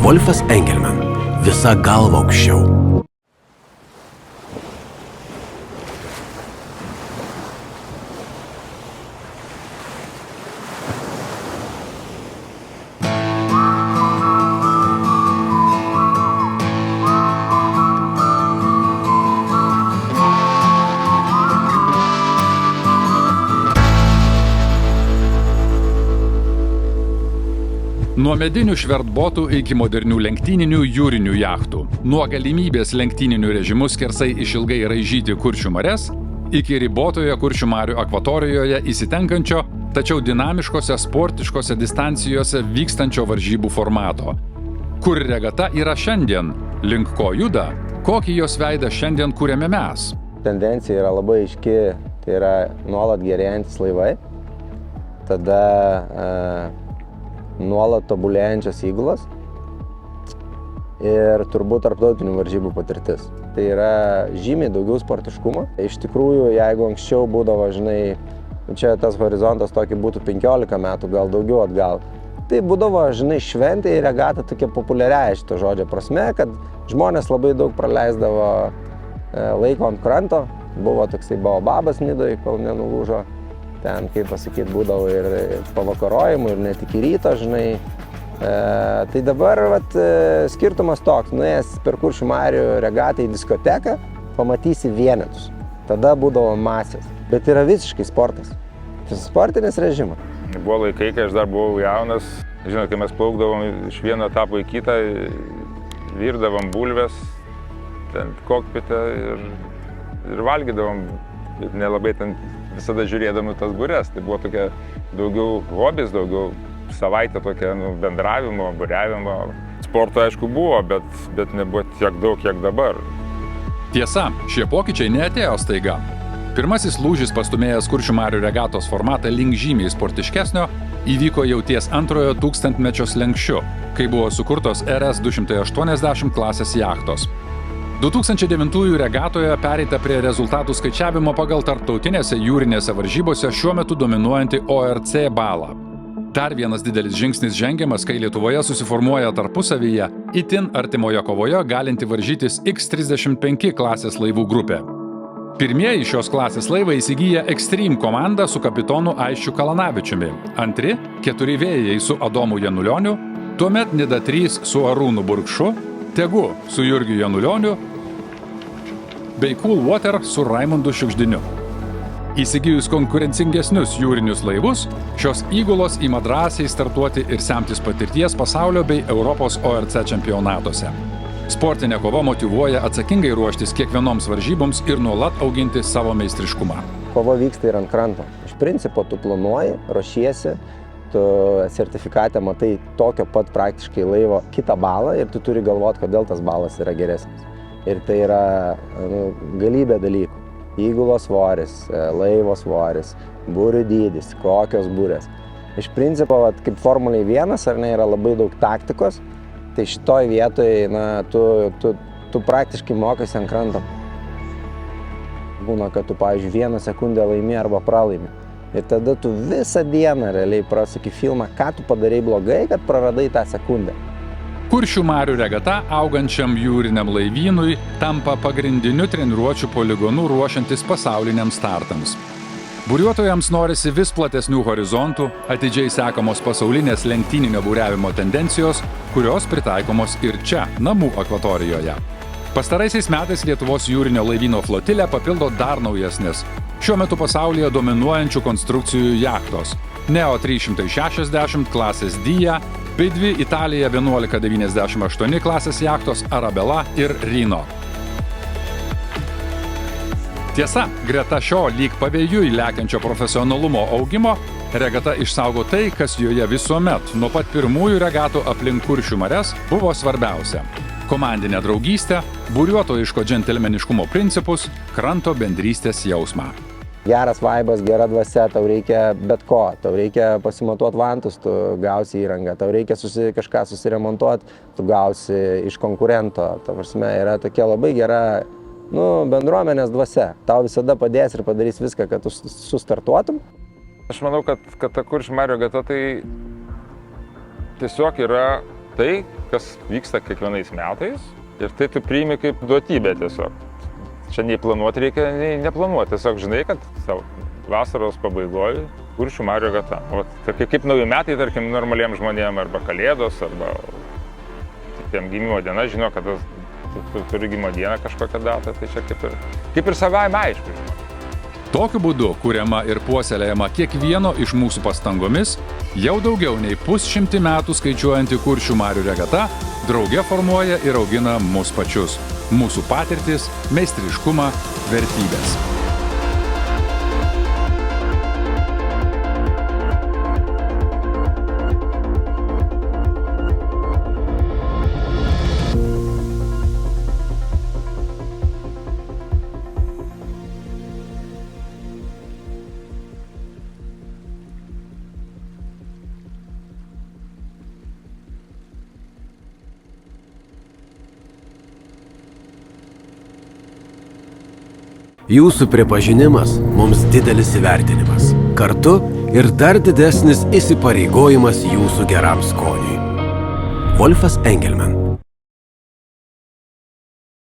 Wolfas Engelman. Visa galva aukščiau. Nuo medinių švertbotų iki modernių lenktyninių jūrinių jachtų, nuo galimybės lenktyninių režimų skersai išilgai raižyti Kuršių marias, iki ribotoje Kuršių marių akvatorijoje įsitenkančio, tačiau dinamiškose sportiškose distancijose vykstančio varžybų formato. Kur regata yra šiandien, link ko juda, kokį jos veidą šiandien kuriame mes. Tendencija yra labai aiški, tai yra nuolat gerėjantis laivai, tada nuolat tobulėjančios įgulos ir turbūt tarptautinių varžybų patirtis. Tai yra žymiai daugiau sportiškumo. Iš tikrųjų, jeigu anksčiau būdavo, žinai, čia tas horizontas tokį būtų 15 metų, gal daugiau atgal, tai būdavo, žinai, šventė ir regata tokia populiariai šito žodžio prasme, kad žmonės labai daug praleisdavo laiko ant kranto. Buvo toksai baobabas Nidoj, kol nenulūžo. Ten, kaip pasakyti, būdavo ir pavakarojimų, ir net iki ryto, žinai. Tai dabar skirtumas toks, nuėjęs per Kuršių marių regatą į diskoteką, pamatysi vienetus. Tada būdavo masės. Bet yra visiškai sportas. Tai sportinis režimas. Buvo laikai, kai aš dar buvau jaunas. Žinot, kai mes plaukdavom iš vieno etapo į kitą, virdavom bulves, ten kokpite ir valgydavom. Nelabai ten visada žiūrėdami tas bures. Tai buvo tokia daugiau hobis, daugiau savaitė tokia bendravimo, buriavimo. Sporto aišku buvo, bet nebuvo tiek daug, kiek dabar. Tiesa, šie pokyčiai neatėjo staiga. Pirmasis lūžis pastumėjęs Kuršių marių regatos formatą link žymiai sportiškesnio įvyko jau ties antrojo tūkstantmečio slenksčiu, kai buvo sukurtos RS 280 klasės jachtos. 2009 regatoje pereita prie rezultatų skaičiavimo pagal tarptautinėse jūrinėse varžybose šiuo metu dominuojantį ORC balą. Dar vienas didelis žingsnis žengiamas, kai Lietuvoje susiformuoja tarpusavyje itin artimoje kovoje galinti varžytis X35 klasės laivų grupė. Pirmieji šios klasės laivai įsigyja Extreme komanda su kapitonu Aisčiu Kalanavičiumi, antri 4 vėjai su Adomu Janulioniu, tuomet Nida 3 su Arūnu Burkšu, Tegu su Jurgiu Janulioniu bei Cool Water su Raimundu Šiugždiniu. Įsigijus konkurencingesnius jūrinius laivus, šios įgulos ima drąsiai startuoti ir semtis patirties pasaulio bei Europos ORC čempionatuose. Sportinė kova motyvuoja atsakingai ruoštis kiekvienoms varžyboms ir nuolat auginti savo meistriškumą. Kova vyksta ir ant kranto. Iš principo tu planuoji, ruošiesi, tu sertifikate matai tokio pat praktiškai laivo kitą balą ir tu turi galvoti, kodėl tas balas yra geresnis. Ir tai yra galybė dalykų. Įgulos svoris, laivo svoris, būrių dydis, kokios būrės. Iš principo, kaip Formuliai 1, ar ne, yra labai daug taktikos, tai šitoj vietoje tu praktiškai mokaisi ant kranto. Būna, kad tu, pavyzdžiui, 1 sekundę laimi arba pralaimi. Ir tada tu visą dieną realiai prasuki filmą, ką tu padarei blogai, kad praradai tą sekundę. Kuršių marių regata augančiam jūriniam laivynui tampa pagrindiniu treniruočių poligonu ruošiantis pasauliniams startams. Buriuotojams norisi vis platesnių horizontų, atidžiai sekamos pasaulinės lenktyninio buriavimo tendencijos, kurios pritaikomos ir čia, namų akvatorijoje. Pastaraisiais metais Lietuvos jūrinio laivyno flotilę papildo dar naujesnės, šiuo metu pasaulyje dominuojančių konstrukcijų jachtos Neo 360 klasės Dija bei 2 Italija 1198 klasės jachtos Arabella ir Rino. Tiesa, greta šio lyg pavėjui lekiančio profesionalumo augimo, regata išsaugo tai, kas joje visuomet nuo pat pirmųjų regatų aplink Kuršių marias buvo svarbiausia – komandinę draugystę, buriuotojiško džentelmeniškumo principus, kranto bendrystės jausmą. Geras vaibas, gera dvasia, tau reikia bet ko, tau reikia pasimatuoti vantus, tu gausi įrangą, tau reikia kažką susiremontuoti, tu gausi iš konkurento. Ta prasme, yra tokia labai gera bendruomenės dvasia. Tau visada padės ir padarys viską, kad tu sustartuotum. Aš manau, kad ta Kuršių marių regata tai tiesiog yra tai, kas vyksta kiekvienais metais ir tai tu priimi kaip duotybę tiesiog. Čia nei planuoti reikia, nei neplanuoti. Tiesiog žinai, kad vasaros pabaigoje Kuršių marių regata. Tai kaip nauji metai, tarkim, normaliems žmonėms, arba kalėdos, arba tiem gimimo diena, žino, kad tu turi gimimo dieną kažkokią datą, tai čia kaip ir savaime aišku. Tokiu būdu kuriama ir puoselėjama kiekvieno iš mūsų pastangomis, jau daugiau nei 100 metų skaičiuojanti Kuršių marių regata drauge formuoja ir augina mus pačius, mūsų patirtis, meistriškumą, vertybės. Jūsų pripažinimas mums didelis įvertinimas. Kartu ir dar didesnis įsipareigojimas jūsų geram skoniui. Wolfas Engelman.